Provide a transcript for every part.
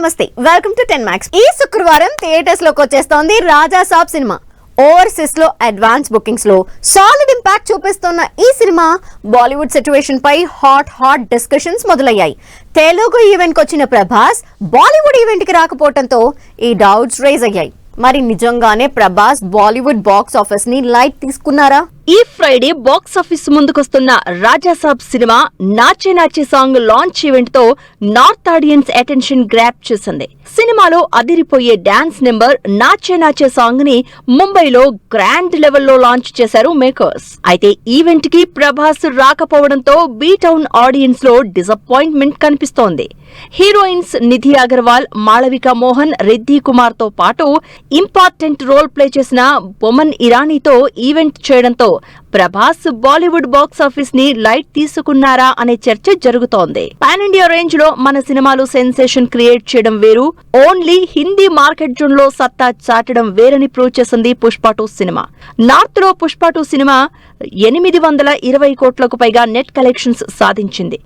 నమస్తే, welcome to 10 Max. ఈ శుక్రవారం థియేటర్స్ లోకి వచ్చేస్తోంది రాజా సాబ్ సినిమా. ఓవర్సీస్ లో అడ్వాన్స్ బుకింగ్స్ లో సాలిడ్ ఇంపాక్ట్ చూపిస్తున్న ఈ సినిమా బాలీవుడ్ సిచ్యువేషన్ పై హాట్ డిస్కషన్స్ మొదలయ్యాయి. తెలుగు ఈవెంట్ కి వచ్చిన ప్రభాస్ బాలీవుడ్ ఈవెంట్ కి రాకపోవడంతో ఈ డౌట్స్ రైజ్ అయ్యాయి. మరి నిజంగానే ప్రభాస్ బాలీవుడ్ బాక్స్ ఆఫీస్ ని లైట్ తీసుకున్నారా? ఈ ఫ్రైడే బాక్స్ ఆఫీస్ ముందుకొస్తున్న రాజాసాబ్ సినిమా నాచే సాంగ్ లాంచ్ ఈవెంట్ తో నార్త్ ఆడియన్స్ అటెన్షన్ గ్రాప్ చేసింది. సినిమాలో అదిరిపోయే డాన్స్ నెంబర్ నాచే సాంగ్ ని ముంబైలో గ్రాండ్ లెవెల్లో లాంచ్ చేశారు మేకర్స్. అయితే ఈవెంట్ కి ప్రభాస్ రాకపోవడంతో బీ టౌన్ ఆడియన్స్ లో డిసప్పాయింట్మెంట్ కనిపిస్తోంది. హీరోయిన్స్ నిధి అగర్వాల్, మాళవిక మోహన్, రిద్ధి కుమార్ తో పాటు ఇంపార్టెంట్ రోల్ ప్లే చేసిన బొమన్ ఇరానీతో ఈవెంట్ చేయడంతో ప్రభాస్ బాలీవుడ్ బాక్స్ ఆఫీస్ ని లైట్ తీసుకున్నారా అనే చర్చ జరుగుతోంది. పాన్ ఇండియా రేంజ్ లో మన సినిమాలు సెన్సేషన్ క్రియేట్ చేయడం వేరు, ఓన్లీ హిందీ మార్కెట్ జోన్ లో సత్తా చాటడం వేరని ప్రూవ్ చేసింది పుష్ప 2 సినిమా. నార్త్ లో పుష్ప 2 సినిమా 820 కోట్లకు పైగా నెట్ కలెక్షన్స్ సాధించింది.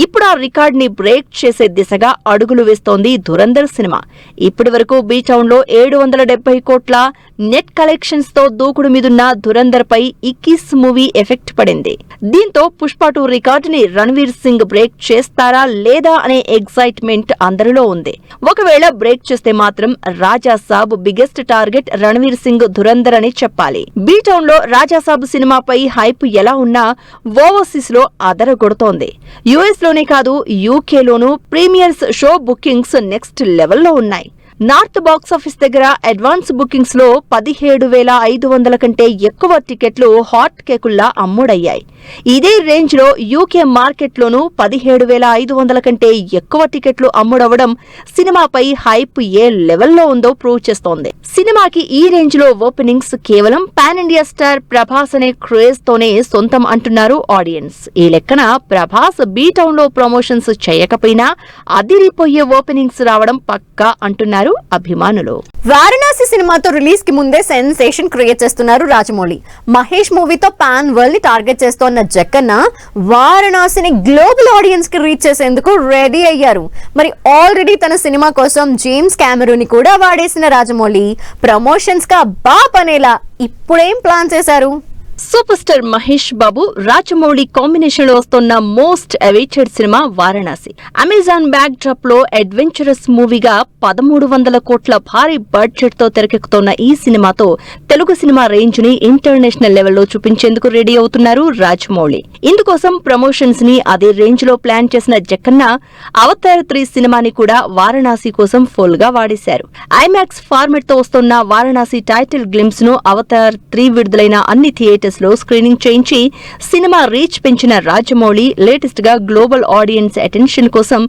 ఇప్పుడు ఆ రికార్డ్ ని బ్రేక్ చేసే దిశగా అడుగులు వేస్తోంది ధురంధర్ సినిమా. ఇప్పటి వరకు బీ టౌన్ లో 770 కోట్ల నెట్ కలెక్షన్స్ తో దూకుడు మీదున్న ధురంధర్ పై 21 మూవీ ఎఫెక్ట్ పడింది. దీంతో పుష్ప 2 రికార్డు ని రణ్వీర్ సింగ్ బ్రేక్ చేస్తారా లేదా అనే ఎగ్జైట్మెంట్ అందరిలో ఉంది. ఒకవేళ బ్రేక్ చేస్తే మాత్రం రాజాసాబ్ బిగ్గెస్ట్ టార్గెట్ రణ్వీర్ సింగ్ ధురంధర్ అని చెప్పాలి. బీ టౌన్ లో రాజాసాబ్ సినిమాపై హైప్ ఎలా ఉన్నా ఓవర్సీస్ లో అదరగొడుతోంది. యుఎస్ లోనే కాదు, యూకేలోనూ ప్రీమియర్స్ షో బుకింగ్స్ నెక్స్ట్ లెవెల్లో ఉన్నాయి. నార్త్ బాక్సాఫీస్ దగ్గర అడ్వాన్స్ బుకింగ్స్ లో 17,500 కంటే ఎక్కువ టికెట్లు హాట్ కేకుల్లా అమ్ముడయ్యాయి. ఇదే రేంజ్ లో యూకే మార్కెట్ లోనూ 17,500 కంటే ఎక్కువ టికెట్లు అమ్ముడవడం సినిమాపై హైప్ ఏ లెవెల్లో ఉందో ప్రూవ్ చేస్తోంది. సినిమాకి ఈ రేంజ్ లో ఓపెనింగ్స్ కేవలం పాన్ ఇండియా స్టార్ ప్రభాస్ అనే క్రేజ్ తోనే సొంతం అంటున్నారు ఆడియన్స్. ఈ లెక్కన ప్రభాస్ బీ టౌన్ లో ప్రమోషన్స్ చేయకపోయినా అదిరిపోయే ఓపెనింగ్స్ రావడం పక్కా అంటున్నారు అభిమానులు. వారణాసి సినిమాతో రిలీజ్ కి ముందే సెన్సేషన్ క్రియేట్ చేస్తున్నారు రాజమౌళి. మహేష్ మూవీతో పాన్ వరల్డ్ ని టార్గెట్ చేస్తోన్న జక్కన్న వారణాసిని గ్లోబల్ ఆడియన్స్ కి రీచ్ చేసేందుకు రెడీ అయ్యారు. మరి ఆల్రెడీ తన సినిమా కోసం జేమ్స్ కెమెరూన్ ని కూడా వాడేసిన రాజమౌళి ప్రమోషన్స్ గా బాపనేలా ఇప్పుడేం ప్లాన్ చేశారు? Super star Mahesh Babu, Rajamouli combination లో వస్తున్న most awaited cinema Varanasi. Amazon back drop లో అడ్వెంచరస్ మూవీగా 1300 కోట్ల భారీ బడ్జెట్ తో తెరకెక్కుతున్న ఈ సినిమాతో తెలుగు సినిమా రేంజ్ ని ఇంటర్నేషనల్ లెవెల్లో చూపించేందుకు రెడీ అవుతున్నారు రాజమౌళి. ఇందుకోసం ప్రమోషన్స్ ని అదే రేంజ్ లో ప్లాన్ చేసిన జక్కన్న అవతార్ 3 సినిమాని కూడా వారణాసి కోసం ఫుల్ గా వాడేశారు. ఐమాక్స్ ఫార్మెట్ తో వస్తున్న వారణాసి టైటిల్ గ్లిమ్స్ ను అవతార్ 3 విడుదలైన అన్ని థియేటర్స్ లో స్క్రీనింగ్ చేయించి సినిమా రీచ్ పెంచిన రాజమౌళి లేటెస్ట్ గా గ్లోబల్ ఆడియన్స్ అటెన్షన్ కోసం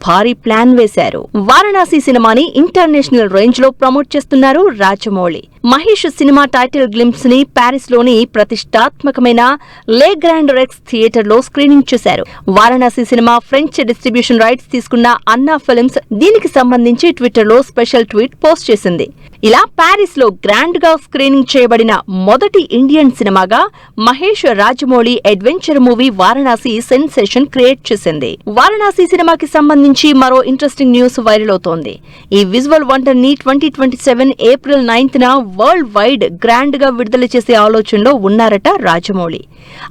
భారీ ప్లాన్ వేశారు. వారణాసి సినిమాని ఇంటర్నేషనల్ రేంజ్ లో ప్రమోట్ చేస్తున్నారు Rajamouli. Mahesh cinema title glimpse ని ప్యారిస్ లోని ప్రతిష్టాత్మకమైన లే గ్రాండ్ రెక్స్ థియేటర్ లో స్క్రీనింగ్ చేశారు. Varanasi cinema French distribution rights తీసుకున్న అన్నా ఫిల్మ్స్ దీనికి సంబంధించి ట్విట్టర్ లో స్పెషల్ ట్వీట్ పోస్ట్ చేసింది. ఇలా ప్యారిస్ లో గ్రాండ్ గా స్క్రీనింగ్ చేయబడిన మొదటి ఇండియన్ సినిమాగా Mahesh Rajamouli adventure movie Varanasi sensation create చేసింది. వారణాసి సినిమాకి సంబంధించి మరో ఇంట్రెస్టింగ్ న్యూస్ వైరల్ అవుతోంది. ఈ విజువల్ వండర్ ని 2027 ఏప్రిల్ 9న వరల్డ్ వైడ్ గ్రాండ్ గా విడుదల చేసే ఆలోచనలో ఉన్నారట రాజమౌళి.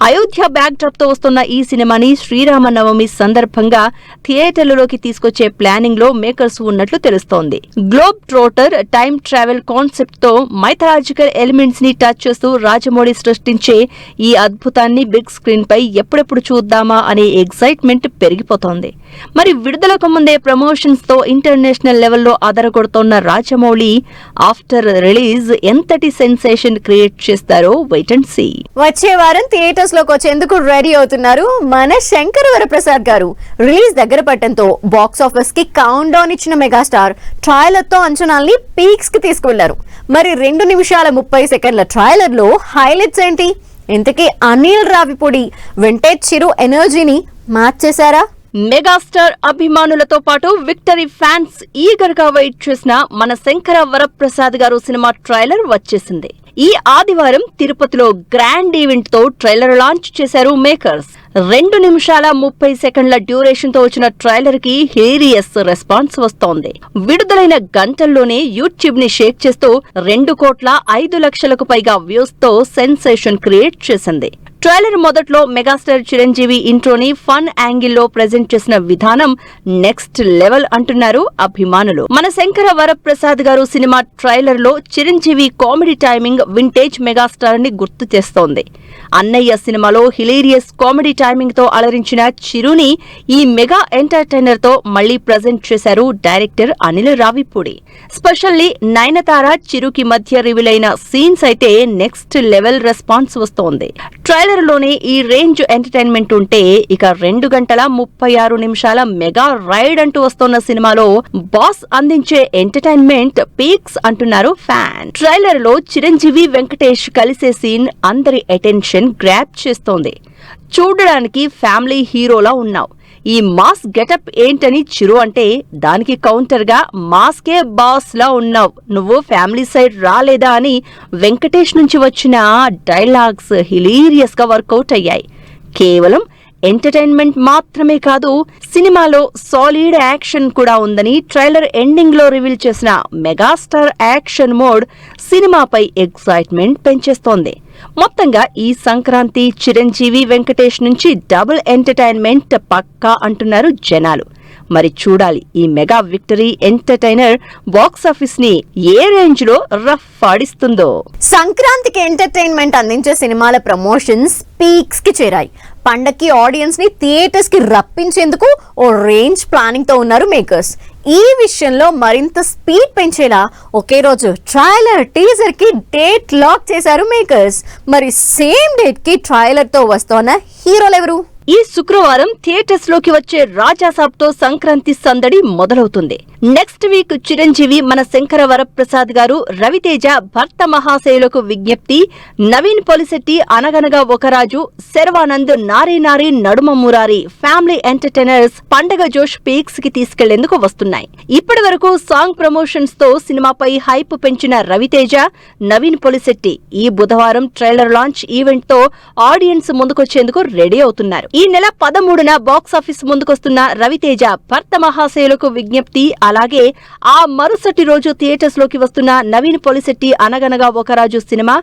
అయోధ్య బ్యాక్ డ్రాప్ తో వస్తున్న ఈ సినిమాని శ్రీరామనవమి సందర్భంగా థియేటర్లలోకి తీసుకొచ్చే ప్లానింగ్ లో మేకర్స్ ఉన్నట్లు తెలుస్తోంది. Globe trotter time travel concept తో మైథలాజికల్ ఎలిమెంట్స్ ని టచ్ చేస్తూ రాజమౌళి సృష్టించే ఈ అద్భుతాన్ని బిగ్ స్క్రీన్ పై ఎప్పుడెప్పుడు చూద్దామా అనే ఎగ్జైట్మెంట్ పెరిగిపోతోంది. మరి విడుదలకు ముందే ప్రమోషన్స్ తో ఇంటర్నేషనల్ లెవెల్లో అదరగొడుతోన్న రాజమౌళి ఆఫ్టర్ రిలీజ్ ఎంతటి సెన్సేషన్ క్రియేట్ చేస్తారో వెయిట్ అండ్ సీ. వచ్చే వారం థియేటర్స్ లోకి వచ్చేందుకు రెడీ అవుతున్నారు మన శంకర్ వరప్రసాద్ గారు. రిలీజ్ దగ్గర పట్టడంతో బాక్స్ ఆఫీస్ కి కౌంట్ డౌన్ ఇచ్చిన మెగాస్టార్ ట్రైలర్ తో అంచనాల్ని పీక్స్ కి తీసుకువెళ్లారు. మరి 2 నిమిషాల 30 సెకండ్ల ట్రైలర్ లో హైలైట్స్ ఏంటి? ఇంతకీ అనిల్ రావిపూడి వింటేజ్ చిరు ఎనర్జీని మ్యాచ్ చేశారా? మెగాస్టార్ అభిమానులతో పాటు విక్టరీ ఫ్యాన్స్ ఈగర్ గా వెయిట్ చేసిన మన శంకర వరప్రసాద్ గారు సినిమా ట్రైలర్ వచ్చేసింది. ఈ ఆదివారం తిరుపతిలో గ్రాండ్ ఈవెంట్ తో ట్రైలర్ లాంచ్ చేశారు మేకర్స్. 2 నిమిషాల 30 సెకండ్ల డ్యూరేషన్ తో వచ్చిన ట్రైలర్ కి హిలేరియస్ రెస్పాన్స్ వస్తోంది. విడుదలైన గంటల్లోనే యూట్యూబ్ ని షేక్ చేస్తూ 2,05,00,000కు పైగా వ్యూస్ తో సెన్సేషన్ క్రియేట్ చేసింది. ట్రైలర్ మొదట్లో మెగాస్టార్ చిరంజీవి ఇంట్రోని ఫన్ యాంగిల్లో ప్రెజెంట్ చేసిన విధానం నెక్స్ట్ లెవెల్ అంటున్నారు అభిమానులు. మన శంకర వరప్రసాద్ గారు సినిమా ట్రైలర్ లో Chiranjeevi comedy timing vintage megastar ని గుర్తు చేస్తోంది. అన్నయ్య సినిమాలో హిలేరియస్ కామెడీ టైమింగ్ తో అలరించిన చిరుని ఈ మెగా ఎంటర్టైనర్ తో మళ్లీ ప్రెజెంట్ చేశారు డైరెక్టర్ అనిల్ రావిపూడి. స్పెషల్లీ నయనతార చిరుకి మధ్య రివీల్ అయిన సీన్స్ అయితే నెక్స్ట్ లెవెల్ రెస్పాన్స్ వస్తోంది. ట్రైలర్ లోనే ఈ రేంజ్ ఎంటర్టైన్మెంట్ ఉంటే ఇక 2 గంటల 36 నిమిషాల మెగా రైడ్ అంటూ వస్తోన్న సినిమాలో బాస్ అందించే ఎంటర్టైన్మెంట్ పీక్స్ అంటున్నారు ఫ్యాన్. ట్రైలర్ లో చిరంజీవి వెంకటేష్ కలిసే సీన్ అందరి అటెన్షన్ గ్రాప్ చేస్తోంది. చూడడానికి ఫ్యామిలీ హీరోలా ఉన్నావు, ఈ మాస్ గెటప్ ఏంటని చిరు అంటే దానికి కౌంటర్ గా మాస్కే బాస్ లా ఉన్నావు, నువ్వు ఫ్యామిలీ సైడ్ రాలేదా అని వెంకటేష్ నుంచి వచ్చిన డైలాగ్స్ హిలేరియస్ గా వర్కౌట్ అయ్యాయి. కేవలం ఎంటర్టైన్మెంట్ మాత్రమే కాదు, సినిమాలో సాలిడ్ యాక్షన్ కూడా ఉందని ట్రైలర్ ఎండింగ్ లో రివీల్ చేసిన మెగాస్టార్ యాక్షన్ మోడ్ సినిమాపై ఎక్సైట్మెంట్ పెంచేస్తోంది. మొత్తంగా ఈ సంక్రాంతి చిరంజీవి వెంకటేష్ నుంచి డబుల్ ఎంటర్టైన్మెంట్ పక్కా అంటున్నారు జనాలు. మరి చూడాలి ఈ మెగా విక్టరీ ఎంటర్టైనర్ బాక్సాఫీస్ ని ఏ రేంజ్ లో రఫ్ ఆడిస్తుందో. సంక్రాంతికి ఎంటర్టైన్మెంట్ అందించే సినిమాల ప్రమోషన్స్ పీక్స్ కి చేరాయి. పండక్కి ఆడియన్స్ ని థియేటర్స్ కి రప్పించేందుకు ఓ రేంజ్ ప్లానింగ్ తో ఉన్నారు మేకర్స్. ఈ విషయంలో మరింత స్పీడ్ పెంచేలా ఒకే రోజు ట్రైలర్ టీజర్ కి డేట్ లాక్ చేశారు మేకర్స్. మరి సేమ్ డేట్ కి ట్రైలర్ తో వస్తోన్న హీరోలు ఎవరు? ఈ శుక్రవారం థియేటర్స్ లోకి వచ్చే రాజాసాబ్ తో సంక్రాంతి సందడి మొదలవుతుంది. నెక్స్ట్ వీక్ చిరంజీవి మన శంకర వరప్రసాద్ గారు, రవితేజ భర్త మహాశయులకు విజ్ఞప్తి, నవీన్ పొలిశెట్టి అనగనగా ఒకరాజు, శర్వానంద్ నారీ నారీ నడుమ మురారి ఫ్యామిలీ ఎంటర్టైనర్స్ పండగ జోష్ పీక్స్ కి తీసుకెళ్లేందుకు వస్తున్నాయి. ఇప్పటి వరకు సాంగ్ ప్రమోషన్స్ తో సినిమాపై హైప్ పెంచిన రవితేజ, నవీన్ పొలిశెట్టి ఈ బుధవారం ట్రైలర్ లాంచ్ ఈవెంట్ తో ఆడియన్స్ ముందుకొచ్చేందుకు రెడీ అవుతున్నారు. ఈ నెల 13న బాక్సాఫీస్ ముందుకొస్తున్న రవితేజ భర్త మహాశయులకు విజ్ఞప్తి, అలాగే ఆ మరుసటి రోజు థియేటర్స్ లోకి వస్తున్న నవీన్ పొలిశెట్టి అనగనగా ఒకరాజు సినిమా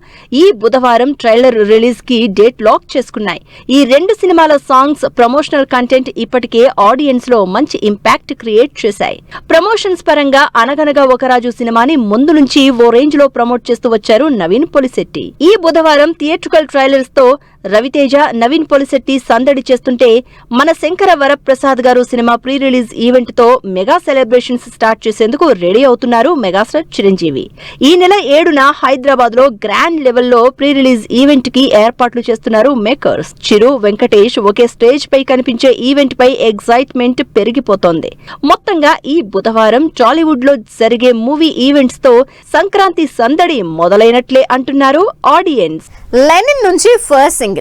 ఈ బుధవారం ట్రైలర్ రిలీజ్ కి డేట్ లాక్ చేసుకున్నాయి. ఈ 2 సినిమాల సాంగ్స్, ప్రమోషనల్ కంటెంట్ ఇప్పటికే ఆడియన్స్ లో మంచి ఇంపాక్ట్ క్రియేట్ చేశాయి. ప్రమోషన్స్ పరంగా అనగనగా ఒకరాజు సినిమాని ముందు నుంచి ఓ రేంజ్ లో ప్రమోట్ చేస్తూ వచ్చారు నవీన్ పొలిశెట్టి. ఈ బుధవారం థియేట్రికల్ ట్రైలర్స్ తో రవితేజ, నవీన్ పొలిశెట్టి సందడి చేస్తుంటే మన శంకర వరప్రసాద్ గారు సినిమా ప్రీ రిలీజ్ ఈవెంట్ తో మెగా సెలబ్రేషన్స్ స్టార్ట్ చేసేందుకు రెడీ అవుతున్నారు మెగాస్టార్ చిరంజీవి. ఈ నెల 7న హైదరాబాద్ లో గ్రాండ్ లెవెల్లో ప్రీ రిలీజ్ ఈవెంట్ కి ఏర్పాట్లు చేస్తున్నారు మేకర్స్. చిరు, వెంకటేష్ ఒకే స్టేజ్ పై కనిపించే ఈవెంట్ పై ఎగ్జైట్మెంట్ పెరిగిపోతోంది. మొత్తంగా ఈ బుధవారం టాలీవుడ్ లో జరిగే మూవీ ఈవెంట్స్ తో సంక్రాంతి సందడి మొదలైనట్లే అంటున్నారు ఆడియన్స్. లెనిన్ నుంచి ఫస్ట్ సింగిల్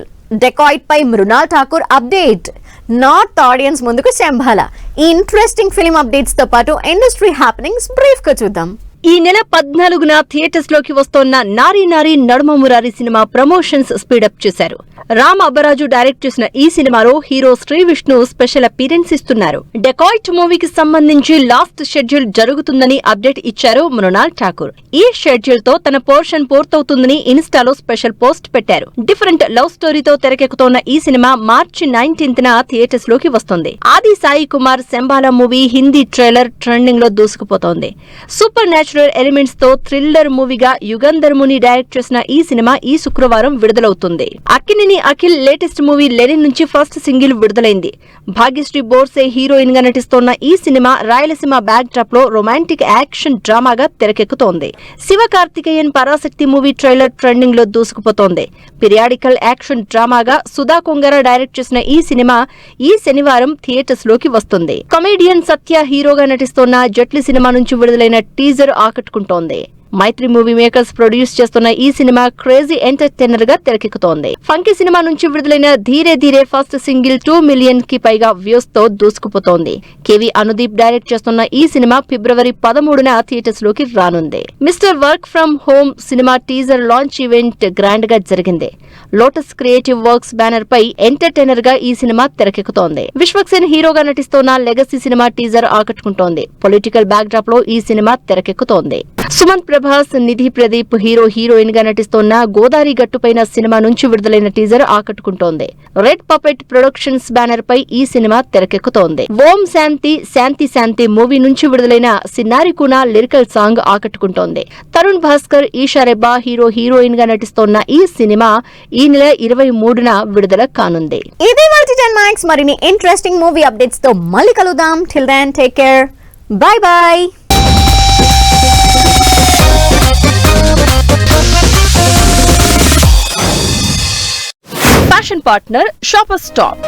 డెకాయిట్ పై Mrunal Thakur update. North audience ముందుకు చెంబాల. ఈ ఇంట్రెస్టింగ్ ఫిల్మ్ అప్డేట్స్ తో పాటు ఇండస్ట్రీ హ్యాపెనింగ్స్ బ్రీఫ్ గా చూద్దాం. ఈ నెల 14న థియేటర్స్ లోకి వస్తోన్న నారీ నారీ నడుమ మురారి సినిమా ప్రమోషన్స్ స్పీడప్ చేశారు. రామ్ అబ్బరాజు డైరెక్ట్ చేసిన ఈ సినిమాలో hero Sree Vishnu special appearance ఇస్తున్నారు. డెకాయిట్ మూవీకి సంబంధించి లాస్ట్ షెడ్యూల్ జరుగుతుందని అప్డేట్ ఇచ్చారు మృణాల్ ఠాకూర్. ఈ షెడ్యూల్ తో తన పోర్షన్ పూర్తవుతుందని ఇన్స్టాలో స్పెషల్ పోస్ట్ పెట్టారు. డిఫరెంట్ లవ్ స్టోరీతో తెరకెక్కుతోన్న ఈ సినిమా మార్చి 19న థియేటర్స్ లోకి వస్తుంది. Aadi Sai Kumar Shambhala movie Hindi trailer trending లో దూసుకుపోతోంది. సూపర్ న్యాచురల్ ఎలిమెంట్స్ తో థ్రిల్లర్ మూవీగా యుగంధర్ ముని డైరెక్ట్ చేసిన ఈ సినిమా ఈ శుక్రవారం విడుదలవుతుంది. Akkineni Akhil latest movie Lenin నుంచి ఫస్ట్ సింగిల్ విడుదలైంది. భాగ్యశ్రీ బోర్సే హీరోయిన్ గా నటిస్తోన్న ఈ సినిమా రాయలసీమ బ్యాక్ డ్రాప్ లో రొమాంటిక్ యాక్షన్ డ్రామాగా తెరకెక్కుతోంది. Sivakarthikeyan Parasakthi movie trailer trending లో దూసుకుపోతోంది. పిరియాడికల్ యాక్షన్ డ్రామాగా సుధా కొంగర డైరెక్ట్ చేసిన ఈ సినిమా ఈ శనివారం థియేటర్స్ లోకి వస్తుంది. కమెడియన్ సత్య హీరోగా నటిస్తోన్న జట్లి సినిమా నుంచి విడుదలైన టీజర్ ఆకట్టుకుంటోంది. మైత్రి మూవీ మేకర్స్ ప్రొడ్యూస్ చేస్తున్న ఈ సినిమా క్రేజీ ఎంటర్టైనర్ గా తెరకెక్కుతోంది. ఫంకీ సినిమా నుంచి విడుదలైన ధీరే ధీరే ఫస్ట్ సింగిల్ 2 మిలియన్ కి పైగా వ్యూస్ తో దూసుకుపోతోంది. కేవీ అనుదీప్ డైరెక్ట్ చేస్తున్న ఈ సినిమా ఫిబ్రవరి 13న థియేటర్స్ లోకి రానుంది. Mister work from home cinema teaser launch event grand గా జరిగింది. లోటస్ క్రియేటివ్ వర్క్స్ బ్యానర్ పై ఎంటర్టైనర్ గా ఈ సినిమా తెరకెక్కుతోంది. విశ్వక్సేన్ హీరోగా నటిస్తున్న లెగసీ సినిమా టీజర్ ఆకట్టుకుంటోంది. పొలిటికల్ బ్యాక్ డ్రాప్ లో ఈ సినిమా తెరకెక్కుతోంది. సుమంత్ ప్రభాస్, నిధి ప్రదీప్ హీరోయిన్ గా నటిస్తున్న గోదావరి గట్టుపైన సినిమా నుంచి విడుదలైన టీజర్ ఆకట్టుకుంటోంది. రెడ్ పపెట్ ప్రొడక్షన్స్ బ్యానర్ పై ఈ సినిమా తెరకెక్కుతోంది. ఓం శాంతి శాంతి శాంతి మూవీ నుంచి విడుదలైన సిన్నారికున లిరికల్ సాంగ్ ఆకట్టుకుంటోంది. తరుణ్ భాస్కర్, ఈషా రెబ్బా హీరోయిన్ గా నటిస్తున్న ఈ సినిమా ఈ నెల 23న విడుదల కానుంది. ఇది వాటి 10 మ్యాక్స్. మరిన్ని ఇంట్రెస్టింగ్ మూవీ అప్డేట్స్ తో మళ్ళీ కలుద్దాం. Till then take care. Bye bye. Fashion partner shopper stop.